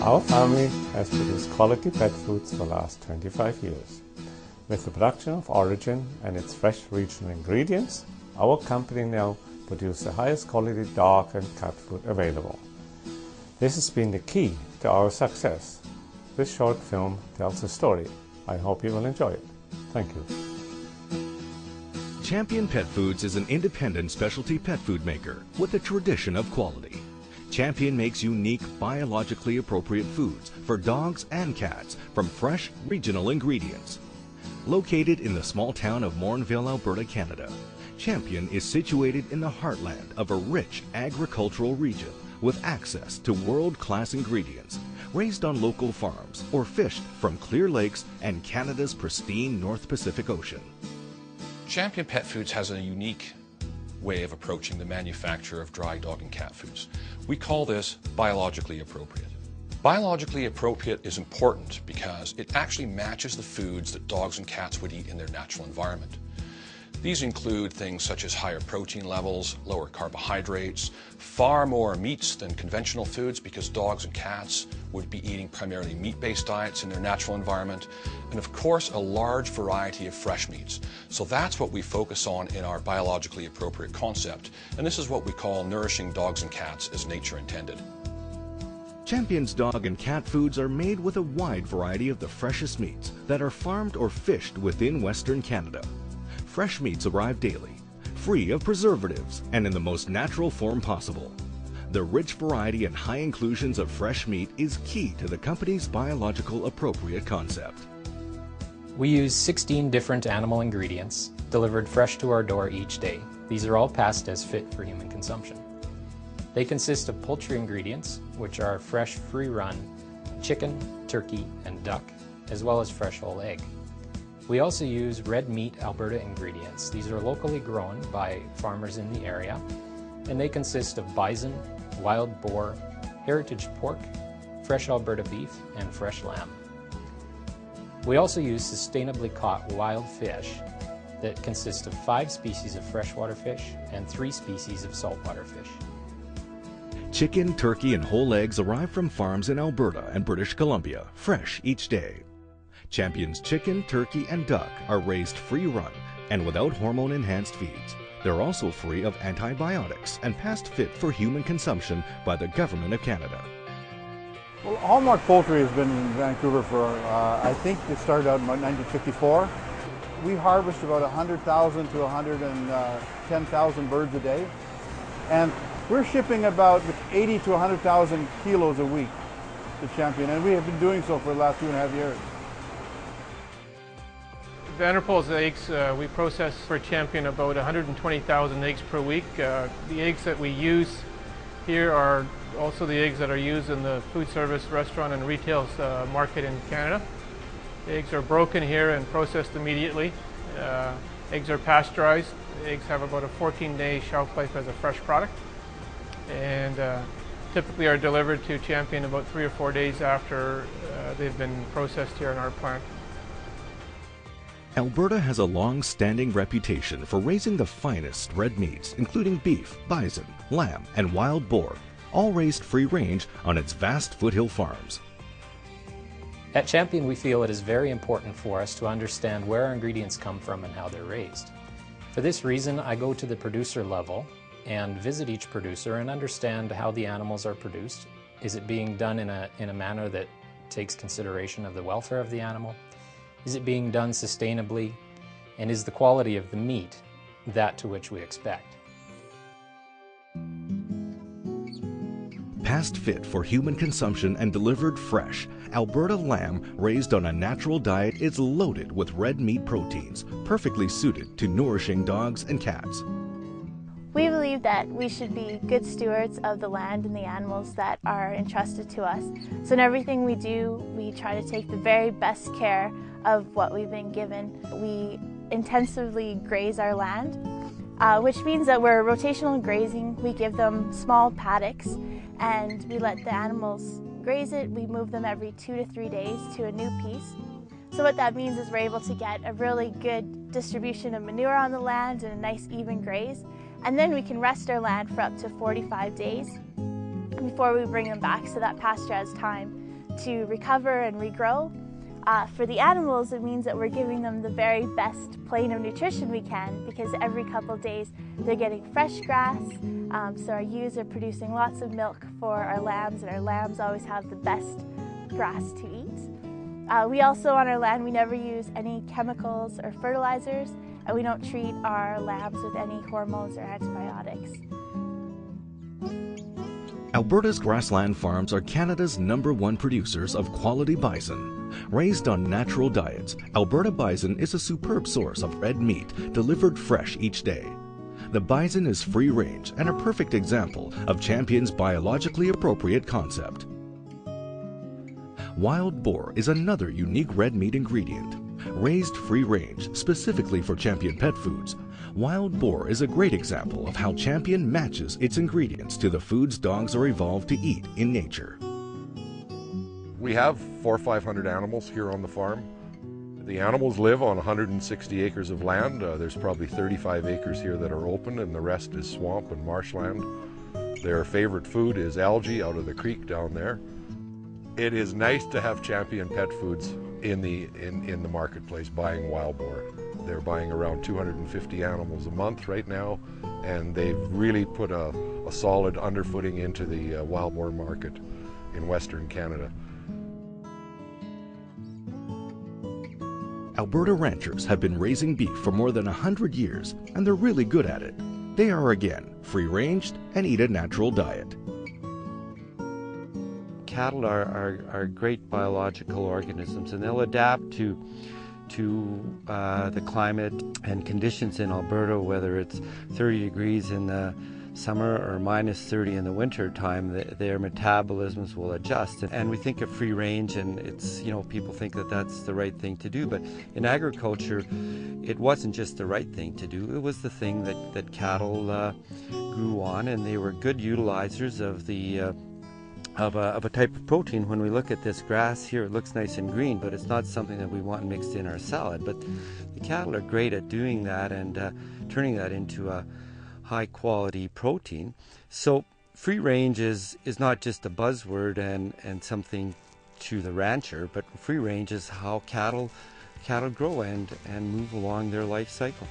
Our family has produced quality pet foods for the last 25 years. With the production of Origin and its fresh regional ingredients, our company now produces the highest quality dog and cat food available. This has been the key to our success. This short film tells a story. I hope you will enjoy it. Thank you. Champion Pet Foods is an independent specialty pet food maker with a tradition of quality. Champion makes unique, biologically appropriate foods for dogs and cats from fresh, regional ingredients. Located in the small town of Morinville, Alberta, Canada, Champion is situated in the heartland of a rich agricultural region with access to world-class ingredients, raised on local farms or fished from clear lakes and Canada's pristine North Pacific Ocean. Champion Pet Foods has a unique way of approaching the manufacture of dry dog and cat foods. We call this biologically appropriate. Biologically appropriate is important because it actually matches the foods that dogs and cats would eat in their natural environment. These include things such as higher protein levels, lower carbohydrates, far more meats than conventional foods because dogs and cats would be eating primarily meat-based diets in their natural environment, and of course a large variety of fresh meats. So that's what we focus on in our biologically appropriate concept, and this is what we call nourishing dogs and cats as nature intended. Champion's dog and cat foods are made with a wide variety of the freshest meats that are farmed or fished within Western Canada. Fresh meats arrive daily, free of preservatives and in the most natural form possible. The rich variety and high inclusions of fresh meat is key to the company's biological appropriate concept. We use 16 different animal ingredients delivered fresh to our door each day. These are all passed as fit for human consumption. They consist of poultry ingredients, which are fresh free-run chicken, turkey, and duck, as well as fresh whole egg. We also use red meat Alberta ingredients. These are locally grown by farmers in the area, and they consist of bison, wild boar, heritage pork, fresh Alberta beef, and fresh lamb. We also use sustainably caught wild fish that consist of 5 species of freshwater fish and 3 species of saltwater fish. Chicken, turkey, and whole eggs arrive from farms in Alberta and British Columbia, fresh each day. Champion's chicken, turkey, and duck are raised free-run and without hormone-enhanced feeds. They're also free of antibiotics and past fit for human consumption by the Government of Canada. Well, Hallmark Poultry has been in Vancouver for, I think it started out in 1954. We harvest about 100,000 to 110,000 birds a day, and we're shipping about 80 to 100,000 kilos a week to Champion, and we have been doing so for the last 2.5 years. Vanderpool's eggs, we process for Champion about 120,000 eggs per week. The eggs that we use here are also the eggs that are used in the food service, restaurant, and retail market in Canada. The eggs are broken here and processed immediately. Eggs are pasteurized. The eggs have about a 14-day shelf life as a fresh product, and typically are delivered to Champion about 3 or 4 days after they've been processed here in our plant. Alberta has a long-standing reputation for raising the finest red meats, including beef, bison, lamb, and wild boar, all raised free-range on its vast foothill farms. At Champion, we feel it is very important for us to understand where our ingredients come from and how they're raised. For this reason, I go to the producer level and visit each producer and understand how the animals are produced. Is it being done in a manner that takes consideration of the welfare of the animal? Is it being done sustainably? And is the quality of the meat that to which we expect? Past fit for human consumption and delivered fresh, Alberta lamb raised on a natural diet is loaded with red meat proteins, perfectly suited to nourishing dogs and cats. We believe that we should be good stewards of the land and the animals that are entrusted to us. So in everything we do, we try to take the very best care of what we've been given. We intensively graze our land, which means that we're rotational grazing. We give them small paddocks and we let the animals graze it. We move them every 2 to 3 days to a new piece. So what that means is we're able to get a really good distribution of manure on the land and a nice even graze. And then we can rest our land for up to 45 days before we bring them back, so that pasture has time to recover and regrow. For the animals, it means that we're giving them the very best plane of nutrition we can, because every couple of days they're getting fresh grass, so our ewes are producing lots of milk for our lambs, and our lambs always have the best grass to eat. We also, on our land, we never use any chemicals or fertilizers, and we don't treat our lambs with any hormones or antibiotics. Alberta's grassland farms are Canada's #1 producers of quality bison. Raised on natural diets, Alberta bison is a superb source of red meat delivered fresh each day. The bison is free range and a perfect example of Champion's biologically appropriate concept. Wild boar is another unique red meat ingredient. Raised free range specifically for Champion Pet Foods, wild boar is a great example of how Champion matches its ingredients to the foods dogs are evolved to eat in nature. We have 400 or 500 animals here on the farm. The animals live on 160 acres of land. There's probably 35 acres here that are open, and the rest is swamp and marshland. Their favorite food is algae out of the creek down there. It is nice to have Champion Pet Foods in the marketplace buying wild boar. They're buying around 250 animals a month right now, and they've really put a solid underfooting into the wild boar market in Western Canada. Alberta ranchers have been raising beef for more than 100 years, and they're really good at it. They are, again, free-ranged and eat a natural diet. Cattle are great biological organisms, and they'll adapt to the climate and conditions in Alberta, whether it's 30 degrees in the summer or -30 in the winter time. Their metabolisms will adjust, and we think of free range, and it's, you know, people think that that's the right thing to do, but in agriculture it wasn't just the right thing to do, it was the thing that cattle grew on, and they were good utilizers of the of a type of protein. When we look at this grass here, it looks nice and green, but it's not something that we want mixed in our salad. But the cattle are great at doing that and turning that into a high quality protein. So free range is not just a buzzword and something to the rancher, but free range is how cattle grow and move along their life cycle.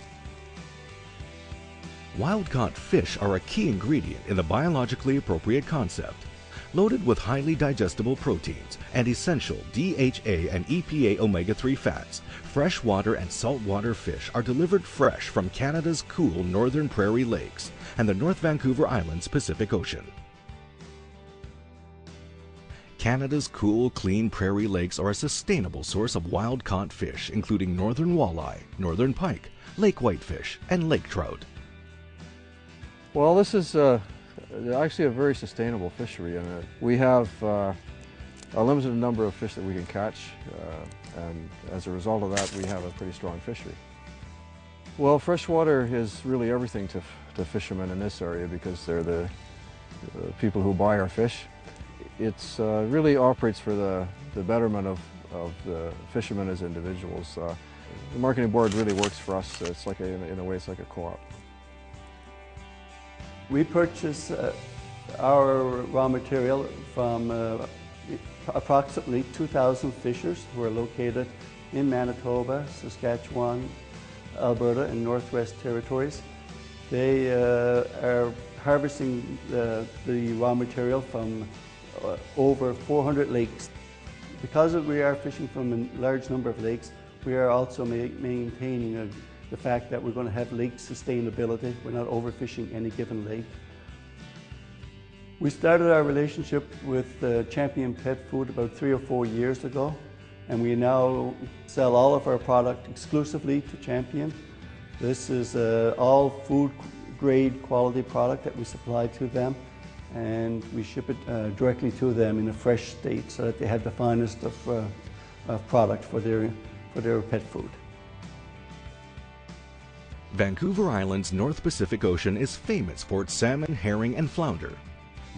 Wild-caught fish are a key ingredient in the biologically appropriate concept. Loaded with highly digestible proteins and essential DHA and EPA omega-3 fats, freshwater and saltwater fish are delivered fresh from Canada's cool northern prairie lakes and the North Vancouver Island's Pacific Ocean. Canada's cool, clean prairie lakes are a sustainable source of wild-caught fish, including northern walleye, northern pike, lake whitefish, and lake trout. Well, this is actually a very sustainable fishery, and we have a limited number of fish that we can catch, and as a result of that we have a pretty strong fishery. Well, freshwater is really everything to fishermen in this area because they're the people who buy our fish. It's really operates for the betterment of the fishermen as individuals. The marketing board really works for us. It's like in a way it's like a co-op. We purchase our raw material from approximately 2,000 fishers who are located in Manitoba, Saskatchewan, Alberta, and Northwest Territories. They are harvesting the raw material from over 400 lakes. Because we are fishing from a large number of lakes, we are also maintaining the fact that we're going to have lake sustainability. We're not overfishing any given lake. We started our relationship with Champion Pet Food about 3 or 4 years ago, and we now sell all of our product exclusively to Champion. This is all food grade quality product that we supply to them, and we ship it directly to them in a fresh state so that they have the finest of product for their pet food. Vancouver Island's North Pacific Ocean is famous for its salmon, herring, and flounder.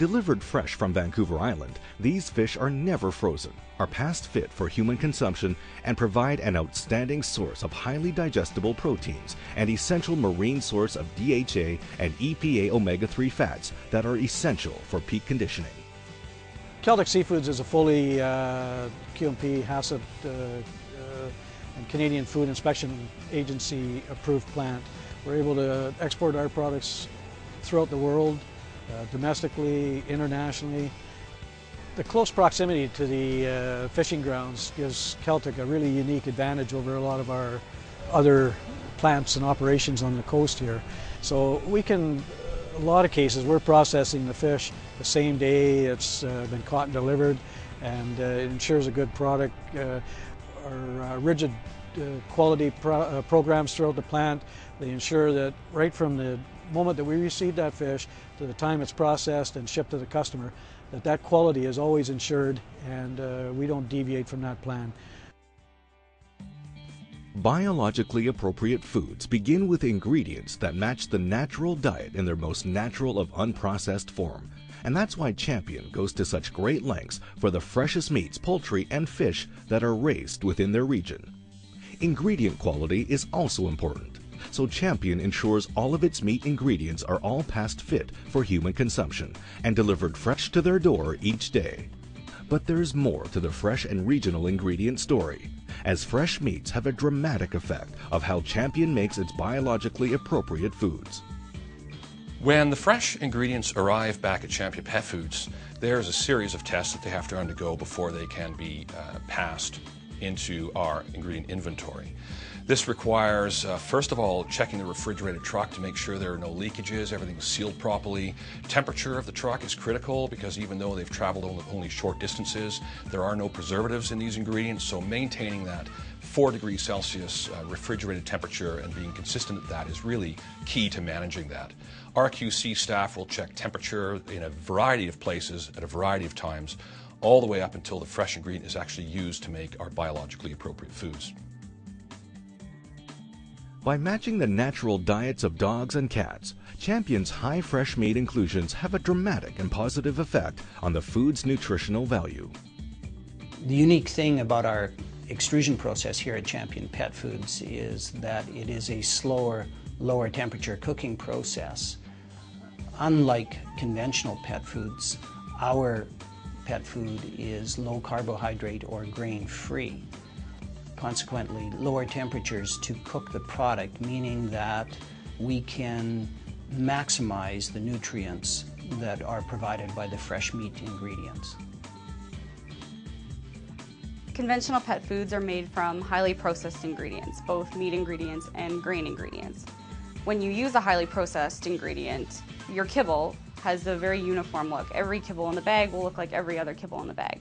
Delivered fresh from Vancouver Island, these fish are never frozen, are past fit for human consumption, and provide an outstanding source of highly digestible proteins and essential marine source of DHA and EPA omega-3 fats that are essential for peak conditioning. Celtic Seafoods is a fully QMP, HACCP, and Canadian Food Inspection Agency approved plant. We're able to export our products throughout the world, domestically, internationally. The close proximity to the fishing grounds gives Celtic a really unique advantage over a lot of our other plants and operations on the coast here. So we can, a lot of cases, we're processing the fish the same day it's been caught and delivered, and it ensures a good product. Our rigid quality programs throughout the plant, they ensure that right from the moment that we receive that fish to the time it's processed and shipped to the customer, that quality is always ensured, and we don't deviate from that plan. Biologically appropriate foods begin with ingredients that match the natural diet in their most natural of unprocessed form. And that's why Champion goes to such great lengths for the freshest meats, poultry, and fish that are raised within their region. Ingredient quality is also important, so Champion ensures all of its meat ingredients are all past fit for human consumption and delivered fresh to their door each day. But there's more to the fresh and regional ingredient story, as fresh meats have a dramatic effect of how Champion makes its biologically appropriate foods. When the fresh ingredients arrive back at Champion Pet Foods, there's a series of tests that they have to undergo before they can be passed into our ingredient inventory. This requires, first of all, checking the refrigerated truck to make sure there are no leakages, everything's sealed properly. Temperature of the truck is critical because even though they've traveled only short distances, there are no preservatives in these ingredients, so maintaining that 4 degrees Celsius refrigerated temperature and being consistent at that is really key to managing that. Our QC staff will check temperature in a variety of places at a variety of times, all the way up until the fresh ingredient is actually used to make our biologically appropriate foods. By matching the natural diets of dogs and cats, Champion's high fresh meat inclusions have a dramatic and positive effect on the food's nutritional value. The unique thing about our extrusion process here at Champion Pet Foods is that it is a slower, lower temperature cooking process. Unlike conventional pet foods, our pet food is low carbohydrate or grain free. Consequently, lower temperatures to cook the product, meaning that we can maximize the nutrients that are provided by the fresh meat ingredients. Conventional pet foods are made from highly processed ingredients, both meat ingredients and grain ingredients. When you use a highly processed ingredient, your kibble has a very uniform look. Every kibble in the bag will look like every other kibble in the bag.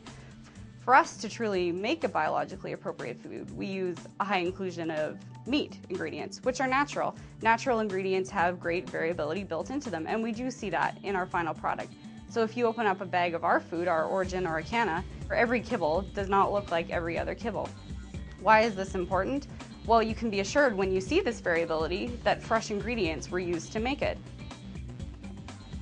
For us to truly make a biologically appropriate food, we use a high inclusion of meat ingredients, which are natural. Natural ingredients have great variability built into them, and we do see that in our final product. So if you open up a bag of our food, our Origin or Acana, every kibble does not look like every other kibble. Why is this important? Well, you can be assured when you see this variability that fresh ingredients were used to make it.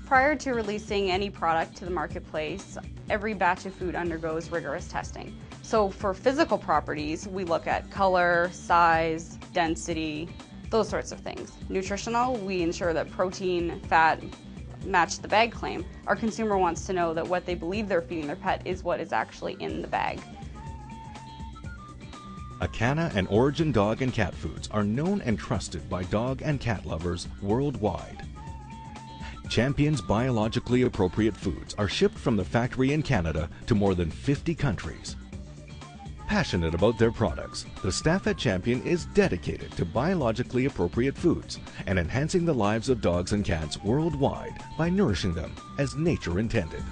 Prior to releasing any product to the marketplace, every batch of food undergoes rigorous testing. So for physical properties, we look at color, size, density, those sorts of things. Nutritional, we ensure that protein, fat match the bag claim. Our consumer wants to know that what they believe they're feeding their pet is what is actually in the bag. Acana and Origin dog and cat foods are known and trusted by dog and cat lovers worldwide. Champion's biologically appropriate foods are shipped from the factory in Canada to more than 50 countries. Passionate about their products, the staff at Champion is dedicated to biologically appropriate foods and enhancing the lives of dogs and cats worldwide by nourishing them as nature intended.